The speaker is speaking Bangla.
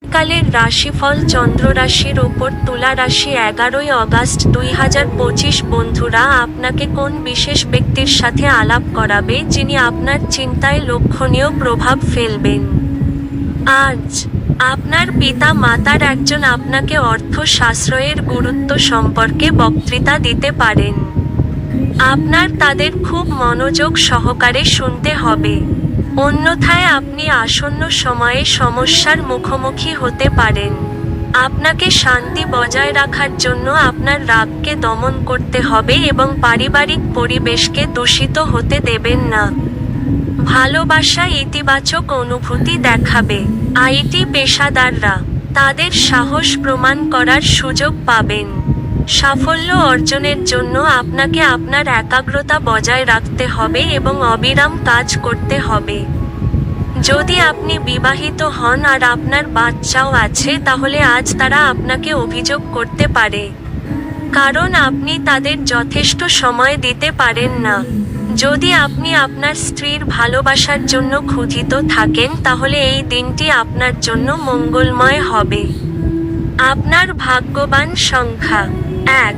শরৎকালের রাশিফল চন্দ্র রাশির ওপর তুলা রাশি 11ই আগস্ট 2025। বন্ধুরা, আপনাকে কোন বিশেষ ব্যক্তির সাথে আলাপ করাবে যিনি আপনার চিন্তায় লক্ষণীয় প্রভাব ফেলবেন? আজ আপনার পিতা মাতার একজন আপনাকে অর্থ সাশ্রয়ের গুরুত্ব সম্পর্কে বক্তৃতা দিতে পারেন। আপনার তাদের খুব মনোযোগ সহকারে শুনতে হবে, অন্যথায় আপনি আসন্ন সময়ে সমস্যার মুখোমুখি হতে পারেন। আপনাকে শান্তি বজায় রাখার জন্য আপনার রাগকে দমন করতে হবে এবং পারিবারিক পরিবেশকে দূষিত হতে দেবেন না। ভালোবাসা ইতিবাচক অনুভূতি দেখাবে। আইটি পেশাদাররা তাদের সাহস প্রমাণ করার সুযোগ পাবেন। সাফল্য অর্জনের জন্য আপনাকে আপনার একাগ্রতা বজায় রাখতে হবে এবং অবিরাম কাজ করতে হবে। যদি আপনি বিবাহিত হন আর আপনার বাচ্চাও আছে, তাহলে আজ তারা আপনাকে অভিযোগ করতে পারে, কারণ আপনি তাদের যথেষ্ট সময় দিতে পারেন না। যদি আপনি আপনার স্ত্রীর ভালোবাসার জন্য ক্ষুধিত থাকেন, তাহলে এই দিনটি আপনার জন্য মঙ্গলময় হবে। আপনার ভাগ্যবান সংখ্যা 1।